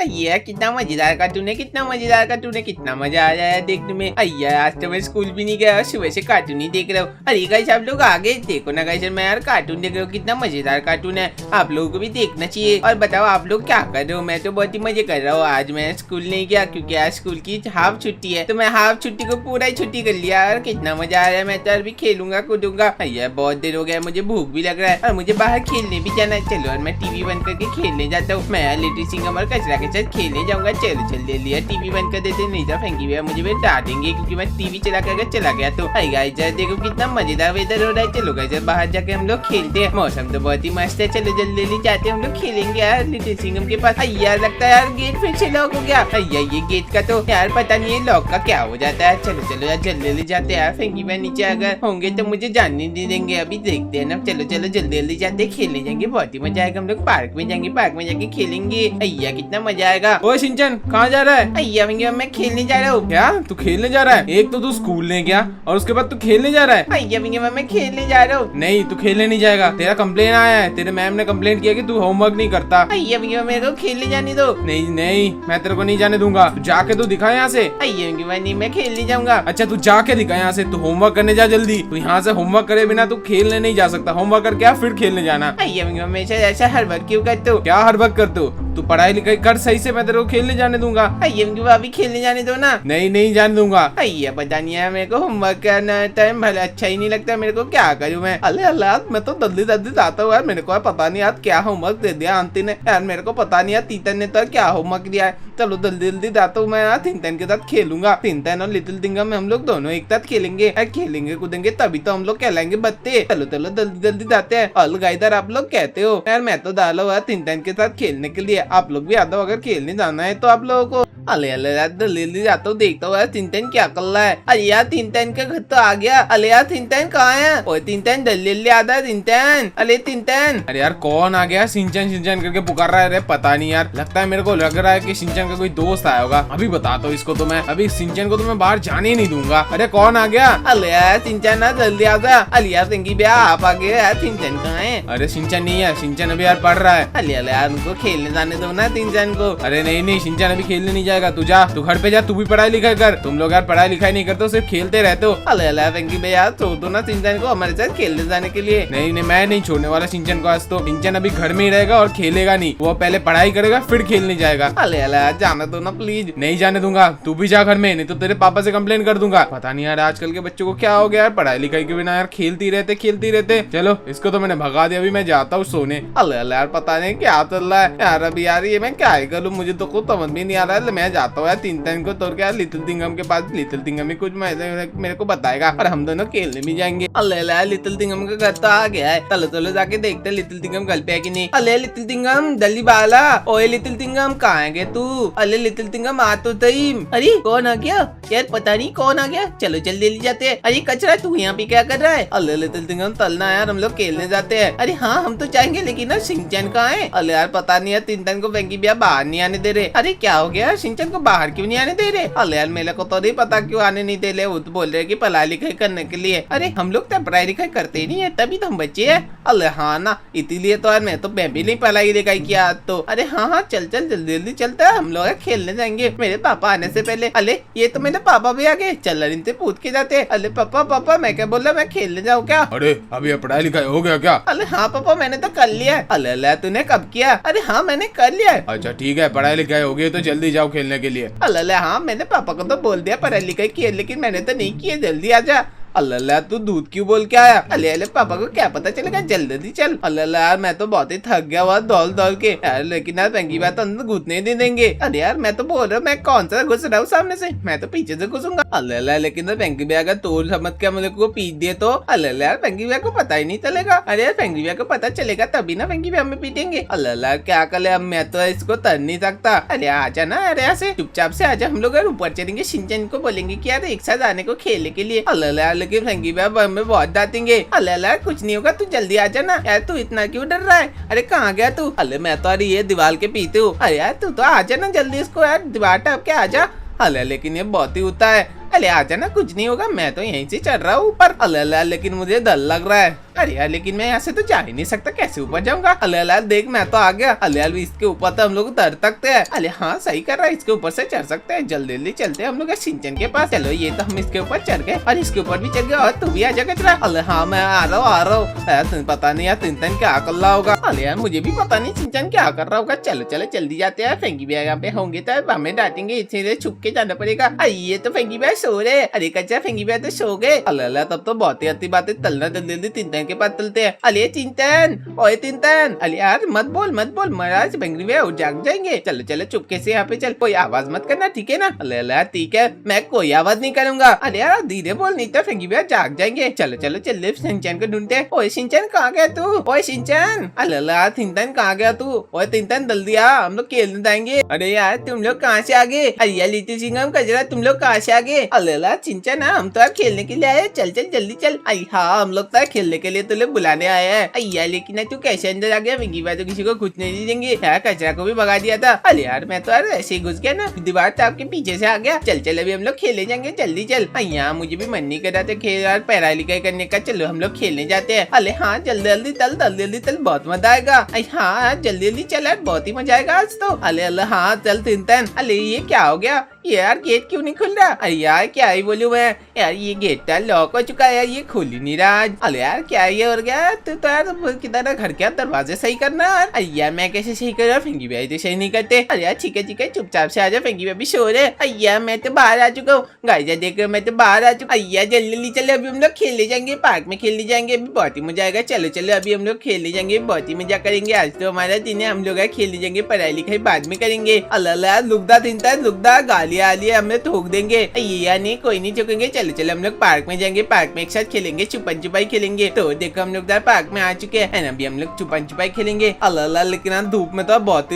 ये कितना मजेदार कार्टून है, कितना मजेदार कार्टून है, कितना मजा आ रहा है देखने में। अय्या आज तो मैं स्कूल भी नहीं गया और सुबह से कार्टून ही देख रहा हूँ। अरे गाइस आप लोग आगे देखो ना गाइस, मैं यार कार्टून देख रहा हूँ, कितना मजेदार कार्टून है, आप लोगों को भी देखना चाहिए। और बताओ आप लोग क्या कर रहे हो? मैं तो बहुत ही मजे कर रहा हूँ। आज मैं स्कूल नहीं गया क्योंकि आज स्कूल की हाफ छुट्टी है, तो मैं हाफ छुट्टी को पूरा ही छुट्टी कर लिया और कितना मजा आ रहा है। मैं तो अभी खेलूंगा कूदूंगा। अय्या बहुत देर हो गया, मुझे भूख भी लग रहा है और मुझे बाहर खेलने भी जाना है। चलो और मैं टीवी बंद करके खेलने जाता हूँ। मैं लिटिल सिंघम और कचरा के साथ खेलने जाऊंगा। चलो चल दे लिया, टीवी बंद कर देते, नहीं तो फेंकी भैया मुझे भी डांटेंगे क्योंकि मैं टीवी चला कर चला गया। तो गाइस देखो कितना मजेदार वेदर हो रहा है। चलो गाइस बाहर जाके हम लोग खेलते हैं, मौसम तो बहुत ही मस्त है। चलो जल्दी जल्दी जाते हैं, हम लोग खेलेंगे यार लिटिल सिंघम के पास। यार लगता है यार गेट फिर से लॉक हो गया। ये गेट का तो यार पता नहीं है लॉक का क्या हो जाता है। चलो चलो यार जल्दी जल्दी जाते हैं यार, फेंकी भैया नीचे अगर होंगे तो मुझे जानने नहीं देंगे, अभी देखते हैं ना। चलो चलो जल्दी जल्दी जाते खेलने जाएंगे, बहुत ही मजा आएगा। हम लोग पार्क में जाएंगे, पार्क में जाके खेलेंगे। अय्या कितना मजा आएगा। ओए सिंचन कहाँ जा रहा है? अय्या भैया मैं खेलने जा रहा हूँ। क्या तू खेलने जा रहा है? एक तो तू स्कूल नहीं गया और उसके बाद तू खेलने जा रहा है। अय्या भैया मैं खेलने जा रहा हूँ। नहीं तू खेलने नहीं जाएगा, तेरा कंप्लेन आया है, तेरे मैम ने कंप्लेंट किया कि तू होमवर्क नहीं करता। अय्या भैया मेरे को खेलने जाने दो। नहीं नहीं मैं तेरे को नहीं जाने दूंगा, तू जाके तू दिखा यहाँ से। अय्या भैया नहीं मैं खेलने जाऊंगा। अच्छा तू जाके दिखा यहाँ से, तू होमवर्क करने जा जल्दी। तू यहाँ से होमवर्क करे बिना तू खेलने नहीं जा सकता, होमवर्क करके आ फिर खेलने जाना। अय्या भैया हमेशा ऐसा हर वक्त क्यों करते हो? क्या हर वक्त करते हो? तू पढ़ाई लिखाई कर सही से, मैं तेरे को खेलने जाने दूंगा। अय्या भैया अभी खेलने जाने दो ना। नहीं नहीं जाने दूंगा। अय्या पता नहीं है, मेरे को होमवर्क करना टाइम भले अच्छा ही नहीं लगता मेरे को, क्या करूँ मैं? अल्ले अल्लाह मैं तो जल्दी जल्दी जाता हूँ यार, मेरे को पता नहीं यार क्या होमवर्क दे दिया आंटी ने यार, मेरे को पता नहीं यार तीतन ने तो क्या होमवर्क दिया है। चलो जल्दी जल्दी जाता हूँ मैं यार, तीतन के साथ खेलूंगा। तीतन और लिटिल सिंघम में हम लोग दोनों एक साथ खेलेंगे, खेलेंगे कूदेंगे तभी तो हम लोग कहलाएंगे बत्ते। चलो चलो जल्दी जल्दी जाते हैं। अलगाइदर आप लोग कहते हो यार, मैं तो डाला हुआ तीतन के साथ खेलने के लिए, आप लोग भी आ जाओ अगर खेलने जाना है तो आप लोगों को। अले अले यार जल्दी जाता हूँ, देखता हूँ यार तीतन क्या कर रहा है। अरे यार तीतन का घर तो आ गया। अले यार तीतन कहाँ है? ओ तीतन जल्दी जल्दी आता है तीतन। अले तीतन। अरे यार कौन आ गया? सिंचन सिंचन करके पुकार रहा है। अरे पता नहीं यार, लगता है मेरे को लग रहा है कि सिंचन का कोई दोस्त आया होगा। अभी बताता हूँ इसको तो मैं, अभी सिंचन को तो मैं बाहर जाने ही नहीं दूंगा। अरे कौन आ गया? अले यार सिंचन ना जल्दी आ जा। अले यार सिंगी भैया आप आ गए यार, सिंचन कहाँ है? अरे सिंचन नहीं है, सिंचन अभी यार पढ़ रहा है। अले अले यार उनको खेलने जाने दो ना सिंचन को। अरे नहीं नहीं सिंचन अभी खेलने नहीं जाएगा, तू जा, तू घर पे जा, तू भी पढ़ाई लिखाई कर। तुम लोग यार पढ़ाई लिखाई नहीं करते हो, सिर्फ खेलते रहते हो। अले अले सिंगी भैया छोड़ दो ना सिंचन को हमारे साथ खेलने जाने के लिए। नहीं नहीं मैं नहीं छोड़ने वाला सिंचन को आज तो। सिंचन अभी घर में ही रहेगा और खेलेगा नहीं, वो पहले पढ़ाई करेगा फिर खेलने जाएगा। अले अले जाना दो ना प्लीज। नहीं जाने दूंगा, तू भी जा घर में, नहीं तो तेरे पापा से कंप्लेन कर दूंगा। पता नहीं यार आजकल के बच्चों को क्या हो गया यार, पढ़ाई लिखाई के बिना यार खेलती रहते। चलो इसको तो मैंने भगा दिया, अभी मैं जाता हूँ सोने। अले अले यार पता नहीं क्या चल रहा है यार अभी यार, ये मैं क्या करूँ मुझे तो कुछ समझ में नहीं आ रहा है। मैं जाता हूँ यार तीतन को तोड़ के यार लिटिल सिंघम के पास। लिटिल सिंघम ही कुछ मेरे को बताएगा और हम दोनों खेलने भी जाएंगे। अले अले लिटिल सिंघम का घर तो आ गया है, चलो चलो जाके देखते लिटिल सिंघम घर पे है कि नहीं। अले लिटिल सिंघम जल्दी बाला। ओए लिटिल सिंघम कहाँ है तू? अले लिटिल सिंघम आ तो सही। अरे कौन आ गया यार, पता नहीं कौन आ गया। चलो जल्दी ले जाते हैं। अरे कचरा तू यहाँ पे क्या कर रहा है? अले लिटिल सिंघम चलना यार, हम लोग खेलने जाते हैं। अरे हाँ हम तो जाएंगे लेकिन ना सिंचन कहाँ है? अले यार पता नहीं यार, तीतन को फेंकी भैया बाहर नहीं आने दे रहे। अरे क्या हो गया, सिंचन को बाहर क्यों नहीं आने दे रहे? अले यार मेरे को तो नहीं पता क्यों आने नहीं दे रहे, वो तो बोल रहे कि पढ़ाई लिखाई करने के लिए। अरे हम लोग तो पढ़ाई लिखाई करते ही नहीं है, तभी तो हम बच्चे हैं। अले हाँ ना, इसीलिए तो यार मैं तो भी नहीं पढ़ाई लिखाई किया तो। अरे हाँ हाँ चल चल जल्दी जल्दी चलता है, हम लोग खेलने जाएंगे मेरे पापा आने से पहले। अले ये तो मेरे पापा भी आ गए, चल इनसे पूछ के जाते। अले पापा पापा मैं क्या बोल रहा, मैं खेलने जाऊँ क्या? अरे अभी पढ़ाई लिखाई हो गया क्या? अरे हाँ पापा मैंने तो कर लिया है। अले अल्लाह तूने कब किया? अरे हाँ मैंने कर लिया है। अच्छा ठीक है, पढ़ाई लिखाई हो गई तो जल्दी जाओ खेलने के लिए। अल्लाह हाँ मैंने पापा को तो बोल दिया पढ़ाई लिखाई की है, लेकिन मैंने तो नहीं किया, जल्दी आ जा। अल्लाह तू दूध क्यों बोल के आया? अले अले पापा को क्या पता चलेगा, जल्दी चल। अल्लाह यार मैं तो बहुत ही थक गया हुआ दौड़ दौड़ के यार, लेकिन यार पेंगी बात अंदर घुसने नहीं देंगे। अरे यार मैं तो बोल रहा हूँ, मैं कौन सा घुस रहा हूँ सामने से, मैं तो पीछे से घुसूंगा। अल्लाह लेकिन पेंगी भैया अगर तोड़ समझ के मुझे को पीट दिए तो अल्लाह यार पेंगी भैया को पता ही नहीं चलेगा। अरे यार पेंगी भैया को पता चलेगा तभी ना पेंगी भैया हमें पीटेंगे। अल्लाह क्या करे, अब मैं तो इसको तर नहीं सकता। अरे आजा ना, अरे ऐसे चुपचाप से आजा, हम लोग ऊपर चलेंगे, सिंचन को बोलेंगे कि यार एक साथ आने को खेलने के लिए। अल्लाह लेकिन पेंगी भैया हमें बहुत डांटेंगे। अल्लाह कुछ नहीं होगा, तू जल्दी आ जाना यार, तू इतना क्यों डर रहा है? अरे कहाँ गया तू? अल्लाह मैं तो अरे ये दीवार के पीते हूँ। अरे यार तू तो आ जाना जल्दी, इसको यार दीवार टप के आ जा। अल्लाह लेकिन ये बहुत ही होता है। अरे आ जाना, कुछ नहीं होगा, मैं तो यहीं से चढ़ रहा हूँ ऊपर। अल्लाह लेकिन मुझे डर लग रहा है। अरे यार लेकिन मैं यहाँ से तो जा ही नहीं सकता, कैसे ऊपर जाऊंगा? अले अले देख मैं तो आ गया। अले अले इसके ऊपर तो हम लोग उतर सकते हैं। अले हाँ सही कर रहा है, इसके ऊपर से चढ़ सकते हैं। जल्दी जल्दी चलते हैं हम लोग सिंचन के पास। चलो ये तो हम इसके ऊपर चढ़ गए और इसके ऊपर भी चढ़ गए। और तू भी आ जा कचरा। अले हाँ मैं आ रहा हूँ। पता नहीं यार तिनतन क्या कर रहा होगा। अले यार मुझे भी पता नहीं सिंचन क्या कर रहा होगा। चलो चलो जल्दी जाते हैं। फेंकी भैया यहाँ पे होंगे तो हमें डांटेंगे, इसलिए छुप के जाना पड़ेगा। ये तो फेंकी भैया सो रहे। अरे कच्चा फेंकी भैया तो सो गए। अल्लाह तब तो बहुत ही अच्छी बात है। तलना जल्दी जल्दी तिनतन के पास चलते हैं। अरे तिनतन, ओए तिनतन, अरे यार मत बोल महाराज फेंकी भैया जाग जाएंगे। चलो चलो चुपके से यहाँ पे चल, कोई आवाज मत करना ठीक है ना? अल्लाह ठीक है, मैं कोई आवाज नहीं करूंगा। अरे यार धीरे बोल नहीं तो फेंकी भैया जाग जाएंगे। चलो चलो चल सिंचन को ढूंढते। ओए सिंचन कहाँ गया तू? ओए सिंचन, अल्लाह तिनतन कहाँ गया तू? ओए तिनतन जल्दी आ, हम लोग खेलने जाएंगे। अरे यार तुम लोग कहाँ से आ गए? अरे लिटिल सिंघम कजरा तुम लोग कहाँ से आ गए? अल्लाह सिंचन हम तो खेलने के लिए आए। चल चल जल्दी चल। हाँ हम लोग तो खेलने के लिए तो लोग बुलाने आए हैं। अय्या लेकिन तू कैसे अंदर आ गया? फेंकी भैया तो किसी को कुछ नहीं देंगे। यार कचरा को भी भगा दिया था। अरे यार मैं तो यार ऐसे ही घुस गया ना, दीवार तो आपके पीछे से आ गया। चल चल अभी हम लोग खेलने जाएंगे, जल्दी चल। यहाँ मुझे भी मन नहीं कर रहा था खेल यार पढ़ाई लिखाई करने का। चलो हम लोग खेलने जाते हैं। अरे हाँ जल्दी जल्दी चल, जल्दी जल्दी चल, बहुत मजा आएगा। हाँ जल्दी जल्दी चल यार, बहुत ही मजा आएगा आज तो। अरे अल्लाह हाँ चल तिनतन। अरे ये क्या हो गया यार, गेट क्यों नहीं खुल रहा? अरे यार क्या ही बोलूं मैं यार, ये गेट तो लॉक हो चुका है यार, ये खोल ही नहीं रहा। अरे यार क्या ये हो गया? तू तो यार किधर घर के दरवाजे सही करना। अरे यार मैं कैसे सही कर रहा? फेंकी भैया तो सही नहीं करते। अरे यार ठीक है चुपचाप से आ जाओ, फेंकी भैया भी सो रहे। अय्या मैं तो बाहर आ चुका हूँ, गाइजा देख रहे मैं तो बाहर आ चुका। अय्या जल्दी जल्दी चले, अभी हम लोग खेलने जाएंगे, पार्क में खेलने जाएंगे, अभी बहुत ही मजा आएगा। चलो चलो अभी हम लोग खेलने जाएंगे, बहुत ही मजा करेंगे। आज तो हमारा दिन है, हम लोग खेलने जाएंगे, पढ़ाई लिखाई बाद में करेंगे। अल्लाह लुकदा तिनता लुकदा गालियां आलिया हमें ठोक देंगे। या नहीं कोई नहीं चुकेंगे। चलो चलो हम लोग पार्क में जाएंगे, पार्क में एक साथ खेलेंगे, छुपन छुपाई खेलेंगे। तो देखो हम लोग पार्क में आ चुके हैं, अभी हम लोग छुपन छुपाई खेलेंगे। अल्लाह लेकिन धूप में तो बहुत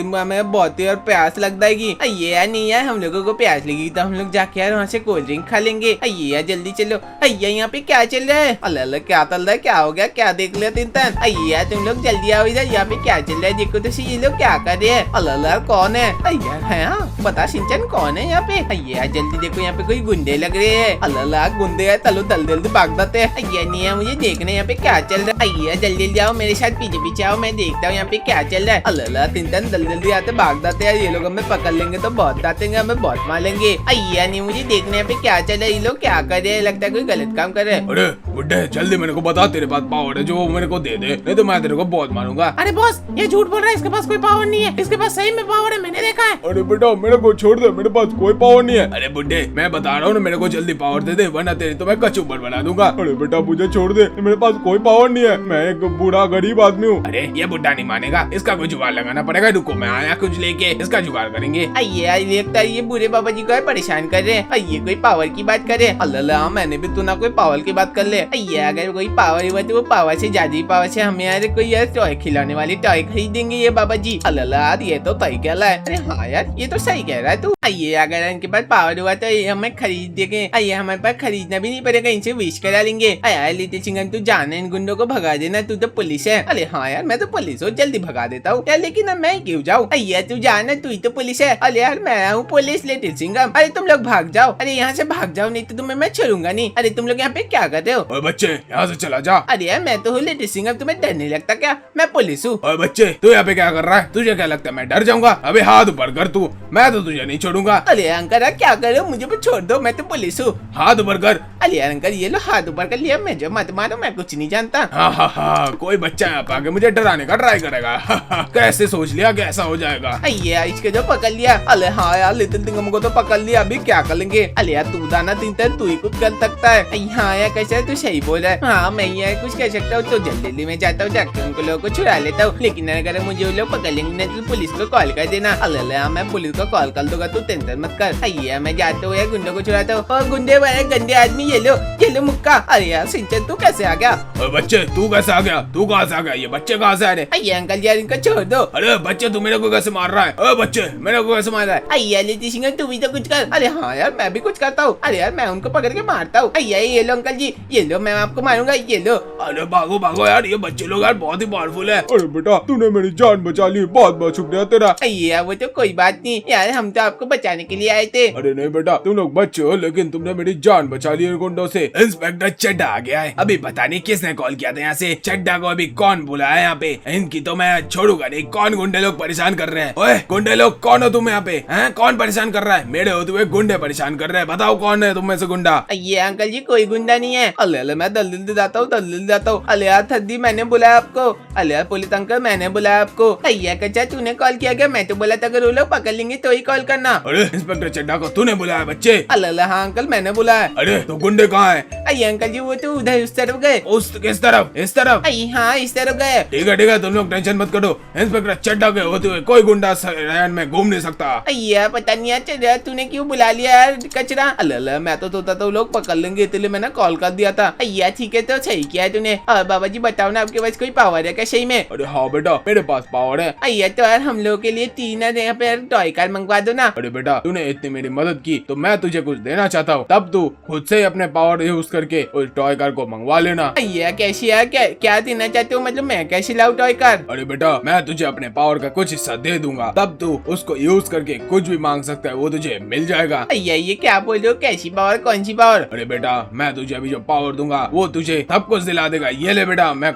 ही और प्यास लग जाएगी। ये यार नहीं यार, हम लोगों को प्यास लगी तो हम लोग जाके यार वहाँ से कोल्ड ड्रिंक खा लेंगे। ये यार जल्दी चलो। अय्या यहाँ पे क्या चल रहा है? अल्लाह क्या चल रहा है? क्या हो गया? क्या देख लिया तिनतन? अय्या तुम लोग जल्दी आओ इधर, यहाँ पे क्या चल रहा है देखो तो ये लोग क्या कर रहे हैं। अल्लाह कौन है? अय्या है बता सिंचन कौन है यहाँ पे? अय्या जल्दी देखो यहाँ पे कोई गुंडे लग रहे हैं। अल्लाह गुंडे है, चलो जल्दी जल्दी भाग जाते हैं। अय्या नहीं है मुझे देखने यहाँ पे क्या चल रहा है। अय्या जल्दी जल्दी आओ मेरे साथ, पीछे पीछे आओ, मैं देखता हूँ यहाँ पे क्या चल रहा है। अल्लाह तिनतन जल्दी जल्दी आते भाग जाते हैं। ये लोग हमें पकड़ लेंगे तो बहुत डांटेंगे, हमें बहुत मारेंगे। अय्या नहीं मुझे देखने यहाँ पे क्या चल रहा है, ये लोग क्या कर रहे हैं, लगता है कोई गलत काम कर रहे हैं। अरे बुड्ढे जल्दी मेरे को बता, तेरे पास पावर है जो मेरे को दे दे, नहीं तो मैं तेरे को बहुत मारूंगा। अरे बॉस ये झूठ बोल रहा है, इसके पास कोई पावर नहीं है, इसके पास सही में पावर है, मैंने देखा है। अरे बेटा मेरे को छोड़ दे, मेरे पास कोई पावर नहीं है। अरे बुड्ढे मैं बता रहा हूँ ना, मेरे को जल्दी पावर दे दे वरना तेरी तो मैं कचूबर बना दूंगा। अरे बेटा मुझे छोड़ दे, मेरे पास कोई पावर नहीं है, मैं एक बूढ़ा गरीब आदमी हूँ। अरे ये बुड्ढा नहीं मानेगा, इसका कोई जुगाड़ लगाना पड़ेगा। रुको मैं आया कुछ लेके, इसका जुगाड़ करेंगे। ये बूढ़े बाबा जी को परेशान कर रहे हैं। ये कोई पावर की बात करे? अल्लाह मैंने भी तू ना कोई पावर की बात कर ले। अगर कोई पावर हुआ तो वो पावर से जादुई पावर से हमें यार कोई यार टॉय खिलाने वाली टॉय खरीदेंगे ये बाबा जी। अल्लाह ये तो सही कह रहा है। अरे हाँ यार ये तो सही कह रहा है तू। अगर इनके पास पावर हुआ तो ये हमें खरीद देंगे। हमारे पास खरीदना भी नहीं पड़ेगा, इनसे विश करा लेंगे। यार लिटिल सिंघम तू जाने इन गुंडों को भगा देना, तू तो पुलिस है। अरे हाँ यार मैं तो पुलिस हूँ, जल्दी भगा देता हूँ यार, लेकिन अब मैं क्यों जाऊँ? तू जाना, तू ही तो पुलिस है। अरे यार मैं हूँ पुलिस लिटिल सिंघम। अरे तुम लोग भाग जाओ, अरे यहाँ से भाग जाओ, नहीं तो तुम्हें मैं छोड़ूंगा नहीं। अरे तुम लोग यहाँ पे क्या कर रहे हो? बच्चे यहाँ से चला जा। अरे यार मैं तो हूँ लिटिल सिंघम, तुम्हें डर नहीं लगता क्या? मैं पुलिस हूँ। बच्चे तू यहाँ पे क्या कर रहा है? तुझे क्या लगता है मैं डर जाऊंगा? अबे हाथ ऊपर कर तू, मैं तो तुझे नहीं छोड़ूंगा। अरे अंकल क्या कर रहे हो? मुझे भी छोड़ दो, मैं तो पुलिस हूँ। हाथ ऊपर कर। अरे अंकल ये लो हाथ ऊपर कर लिया, मैं जो मत मारो, मैं कुछ नहीं जानता। हाँ कोई बच्चा यहाँ पे आके मुझे डराने का ट्राई करेगा। कैसे सोच लिया कैसा हो जाएगा? इसके जो पकड़ लिया। अरे हाँ यार लिटिल सिंघम को तो पकड़ लिया, अभी क्या कर लेंगे? अरे यार तू दाना तिनतन तू ही कुछ कर सकता है। हाँ यार कैसे तू सही बोल रहा है। हाँ मैं यार कुछ कर सकता हूँ, तो जल्दी में जाता हूँ, जाकर उनको लोगों को छुड़ा लेता हूँ। लेकिन अगर मुझे वो लोग पकड़ लेंगे नहीं तो पुलिस को कॉल कर देना। अल्लाह मैं पुलिस को कॉल कर दूंगा, तू टेंशन मत कर। मैं जाता हूँ यार गुंडों को छुड़ाता हूँ। और गुंडे वाले गंदे आदमी ये लो मुक्का। अरे यार सिंचन तू कैसे आ गया? बच्चे तू कैसे आ गया? तू कहाँ से आ गया? ये बच्चे कहाँ से आ रहे? अंकल यार इनको छोड़ दो। अरे बच्चे तू मेरे को कैसे मार रहा है? बच्चे मेरे को कैसे मार रहा है? लिटिल सिंघम तू भी तो कुछ कर। अरे हाँ यार मैं भी कुछ करता हूँ। अरे यार मैं उनको पकड़ के मारता हूँ। ये लो अंकल जी, ये लो मैं आपको मारूंगा, ये लो। अरे भागो भागो यार, ये बच्चे लोग यार बहुत ही पावरफुल है। अरे बेटा तूने मेरी जान बचा ली, बहुत बहुत शुक्रिया तेरा। वो तो कोई बात नहीं यार, हम तो आपको बचाने के लिए आए थे। अरे नहीं बेटा, तुम लोग बच्चे हो लेकिन तुमने मेरी जान बचा ली इन गुंडों से। इंस्पेक्टर चड्डा आ गया है। अभी पता नहीं किसने कॉल किया था यहाँ से। चड्डा को अभी कौन बुलाया यहाँ पे? इनकी तो मैं छोड़ूंगा नहीं। कौन गुंडे लोग परेशान कर रहे हैं? ओए गुंडे लोग कौन हो तुम यहाँ पे? हैं कौन परेशान कर रहा है? मेरे होते हुए गुंडे परेशान कर रहे हैं। बताओ कौन है तुम में से गुंडा? ये अंकल जी कोई गुंडा नहीं है। अल्लाह मैं दल्दिल जाता हूँ, दल्दिल जाता हूँ। अलिया थद्दी मैंने बुलाया आपको। अलिया पुलिस अंकल मैंने बुलाया आपको। अय्या कच्चा तूने कॉल किया क्या? मैं तो बोला था अगर वो लोग पकड़ लेंगे तो ही कॉल करना। अरे इंस्पेक्टर चड्डा को तूने बुलाया बच्चे? अल्लाह हाँ अंकल मैंने बुलाया। अरे तो गुंडे कहाँ है? अय्या अंकल जी वो तो उधर उस तरफ गए। उस किस तरफ? इस तरफ? हाँ इस तरफ गए। ठीक है तुम लोग टेंशन मत करो। इंस्पेक्टर चड्डा के होते हुए कोई गुंडा शहर में घूम नहीं सकता। अय्या पता नहीं यार चड्डा तूने क्यों बुला लिया यार कचरा। अल्लाह मैं तो सोचा था लोग पकड़ लेंगे इसलिए मैंने कॉल कर दिया था। अय्या ठीक है तो सही किया है तूने। और बाबा जी बताओ ना आपके पास कोई पावर है क्या सही में? अरे हाँ बेटा मेरे पास पावर है। अय्या तो यार हम लोगों के लिए 3 यहाँ पे टॉय कार मंगवा दो ना। अरे बेटा तूने इतनी मेरी मदद की तो मैं तुझे कुछ देना चाहता हूँ। तब तू खुद से ही अपने पावर यूज करके उस टॉय कार को मंगवा लेना। अय्या कैसी यार क्या देना चाहते हो? मतलब मैं कैसे लाऊं टॉय कार? अरे बेटा मैं तुझे अपने पावर का कुछ हिस्सा दे दूंगा। तब तू उसको यूज करके कुछ भी मांग सकता है, वो तुझे मिल जाएगा। अय्या ये क्या बोल रहे हो? कैसी पावर? कौन सी पावर? अरे बेटा मैं तुझे अभी जो पावर दूंगा वो तुझे सब कुछ दिला देगा। ये ले बेटा मैं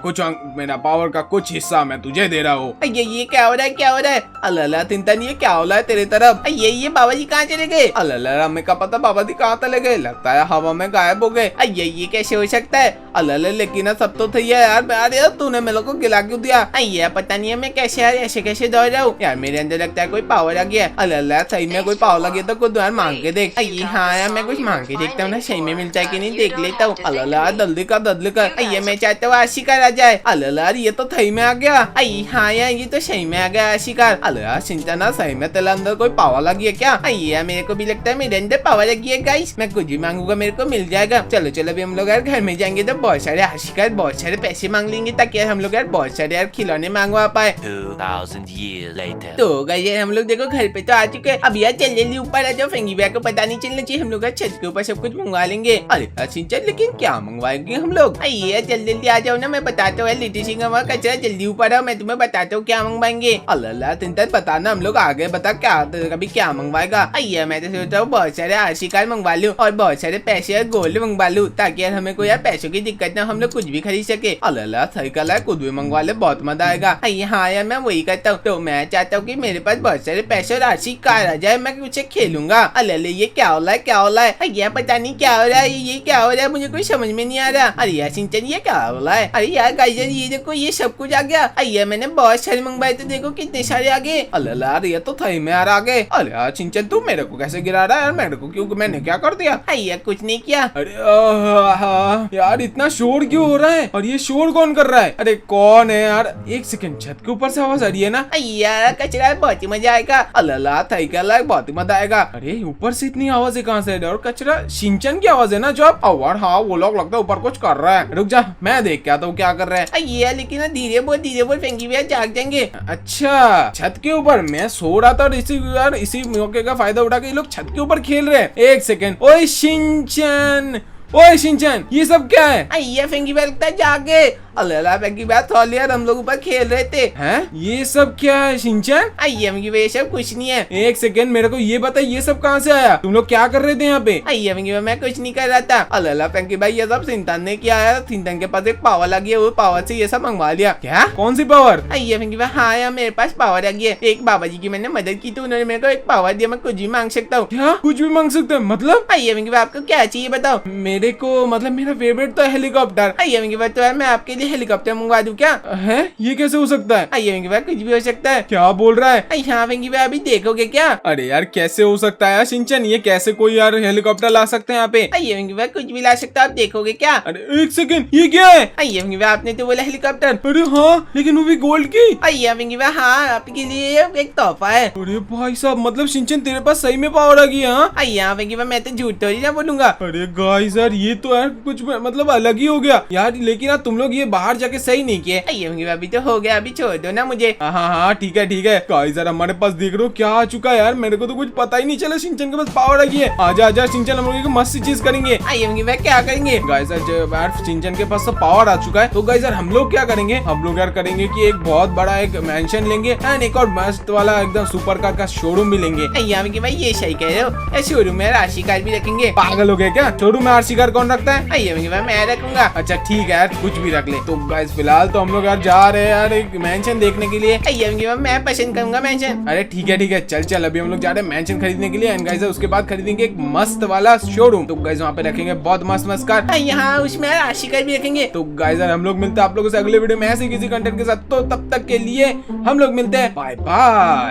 मेरा पावर का कुछ हिस्सा मैं तुझे दे रहा हूँ। अय्या ये क्या हो रहा है? क्या हो रहा है? अल्लाह तिंतन ये क्या हो रहा है तेरे तरफ? अय्या ये बाबा जी कहाँ चले गए? अल्लाह हमें का पता बाबा जी कहाँ चले गए। लगता है हवा में गायब हो गए। अय्या ये कैसे हो सकता है? अल्लाह लेकिन सब तो सही है यार। यार तूने मेरे को गिला क्यों दिया? अय्या पता नहीं है मैं कैसे यार ऐसे कैसे दौड़ रहा हूँ यार। मेरे अंदर लगता है कोई पावर आ गया। अल्लाह सही में कोई पावर लगे तो कुछ यार मांग के देख। अय्या हाँ यार मैं कुछ मांग के देखता हूँ ना सही में मिलता है कि नहीं देख लेता हूँ। अल्लाह जल्दी कर। अय्या मैं चाहता हूँ आशिकार आ जाए। अल्लाह ये तो सही में आ गया। अय्या हाँ यार ये तो सही में आ गया आशिकार। अल्लाह सिंचना सही में तेरे अंदर कोई पावर लगी है क्या? अय्या मेरे को भी लगता है मेरे अंदर पावर लगी है गाइस। मैं कुछ भी मांगूंगा मेरे को मिल जाएगा। चलो अभी हम लोग यार घर में जाएंगे तो बहुत सारे आशिकार बहुत सारे पैसे मांग लेंगे ताकि यार हम लोग यार बहुत सारे यार खिलौने मांगवा पाए। 2000 years later. तो गाइस हम लोग देखो घर पे तो आ चुके हैं। अब यार जल्दी ऊपर आ जाओ। फेंगी भैया को पता नहीं चलना चाहिए। हम लोग यार छत के ऊपर सब कुछ मंगवा लेंगे। अरे सिंचन लेकिन क्या मंगवाएंगे हम लोग? अरे जल्दी आ जाओ ना मैं बताता हूँ। लिट्टी सिंह कचरा जल्दी ऊपर आओ मैं तुम्हें बताता हूँ क्या मंगवाएंगे। अल्लाह तिंतर बताना हम लोग आगे बता क्या कभी क्या मंगवाएगा। अय्या मैं तो सोचता हूँ बहुत सारे आशिकार मंगवा लूं और बहुत सारे पैसे और गोल्ड मंगवा लूं ताकि यार हमें कोई यार पैसों की दिक्कत ना, हम लोग कुछ भी खरीद सके। अल्लाह सही कल है कुछ भी मंगवा ले बहुत मजा आएगा। अय्या हाँ यार मैं वही करता हूँ। तो मैं चाहता हूँ कि मेरे पास बहुत सारे पैसे और आशिकार आ जाए मैं कुछ खेलूंगा। अल्लाह ये क्या हो रहा है क्या हो रहा है? अय्या पता नहीं क्या हो रहा है ये क्या हो रहा है मुझे कोई समझ में नहीं आ रहा। अरे यार सिंचन ये क्या हो रहा है? अरे यार गाइस ये देखो ये सब कुछ आ गया। अय्या मैंने बहुत सारे मंगवाए थे देखो कितने सारे आ गए। अल्लाह ये तो सही में यार आ गए। अरे यार सिंचन तू मेरे को कैसे गिरा रहा है यार? मेरे को क्यों मैंने क्या कर दिया? अय्या कुछ नहीं किया। अरे यार इतना शोर क्यों हो रहा है? और ये शोर कौन कर रहा है? अरे कौन है यार? एक सेकंड छत के ऊपर से आवाज आ रही है ना? अय्या कचरा बहुत ही मजा आएगा। अल्लाह सही कल बहुत ही मजा आएगा। अरे ऊपर से इतनी आवाज कहाँ से? और कचरा सिंचन की आवाज है ना? जो अब हाँ वो लोग लगता है ऊपर कुछ कर रहा है। रुक जा मैं देख के आता हूँ क्या कर रहे हैं। अय्या लेकिन धीरे बोल फेंकी भैया जाग जाएंगे। अच्छा छत के ऊपर मैं सो रहा था और इसी मौके का फायदा उठा के ये लोग छत के ऊपर खेल रहे हैं। एक सेकंड। ओए शिनचैन ये सब क्या है? अय्या फेंकी भैया लगता है जागे। अल्लाह फेंकी भैया थोड़ी यार हम लोग ऊपर खेल रहे थे। हैं ये सब क्या है शिनचैन? अय्या फेंकी भैया सब कुछ नहीं है। एक सेकंड मेरे को ये बता ये सब कहाँ से आया? तुम लोग क्या कर रहे थे यहाँ पे? अय्या फेंकी भैया मैं कुछ नहीं कर रहा था। अल्लाह फेंकी भाई ये सब सिंटन ने किया है। सिंटन के पास एक पावर लगी है वो पावर से ये सब मंगवा लिया। क्या कौन सी पावर? अय्या फेंकी भाई हाँ यार मेरे पास पावर लगी है। एक बाबा जी की मैंने मदद की तो उन्होंने मेरे को एक पावर दिया मैं कुछ भी मांग सकता हूँ। क्या कुछ भी मांग सकते हैं? मतलब अय्या फेंकी भाई आपको क्या चाहिए बताओ? मेरे को मतलब मेरा फेवरेट तो हेलीकॉप्टर। अय्या फेंकी भाई तो यार मैं आपके लिए हेलीकॉप्टर मंगवा दूं क्या? है ये कैसे हो सकता है? अय्या फेंकी भाई कुछ भी हो सकता है। क्या बोल रहा है? अय्या फेंकी भाई अभी देखोगे क्या? अरे यार कैसे हो सकता है यार शिनचैन? ये कैसे कोई यार हेलीकॉप्टर ला सकते हैं यहाँ पे? अय्या फेंकी भाई कुछ भी ला सकता है आप देखोगे क्या? अरे एक सेकंड ये क्या है? अय्या फेंकी भाई आपने तो बोला हेलीकॉप्टर। अरे हाँ लेकिन वो भी गोल्ड की। अय्या फेंकी भाई हाँ आपके लिए एक तोहफा है। अरे भाई साहब मतलब शिनचैन तेरे पास सही में पावर आ गई है? हाँ अय्या फेंकी भाई मैं तो झूठ थोड़ी ना बोलूंगा। अरे गाइस यार ये तो यार कुछ मतलब अलग ही हो गया यार। लेकिन यार तुम लोग ये बाहर जाके सही नहीं किए। अभी तो हो गया, अभी छोड़ दो ना मुझे। हाँ ठीक है गाइस यार हमारे पास देख रहे हो क्या आ चुका है यार, मेरे को तो कुछ पता ही नहीं चला शिनचैन के पास पावर आ गई है। आजा शिनचैन, हम लोग एक मस्त सी चीज करेंगे। भाई क्या करेंगे? गाइस यार शिनचैन के पास तो पावर आ चुका है, तो गाइस यार हम लोग क्या करेंगे, हम लोग यार करेंगे कि एक बहुत बड़ा एक मेंशन लेंगे एंड एक और मस्त वाला एकदम सुपर कार का शोरूम भी लेंगे। भाई ये सही कह रहे हो, शोरूम में आरसी कार भी रखेंगे। पागल हो गए क्या, शोरूम में आरसी कार कौन रखता है? भाई मैं रखूंगा। अच्छा ठीक है यार, कुछ भी रख ले। तो गाइस फिलहाल तो हम लोग यार जा रहे हैं यार एक मेंशन देखने के लिए। मैं पसंद करूंगा मेंशन। अरे ठीक है चल अभी हम लोग जा रहे हैं मेंशन खरीदने के लिए एंड गाइस उसके बाद खरीदेंगे एक मस्त वाला शोरूम। तो गाइस वहाँ पे रखेंगे बहुत मस्त कार। यहाँ उसमें आरसी कार भी रखेंगे। तो गाइस यार हम लोग मिलते हैं आप लोगों से अगले वीडियो में ऐसे किसी कंटेंट के साथ। तो तब तक के लिए हम लोग मिलते हैं, बाय बाय।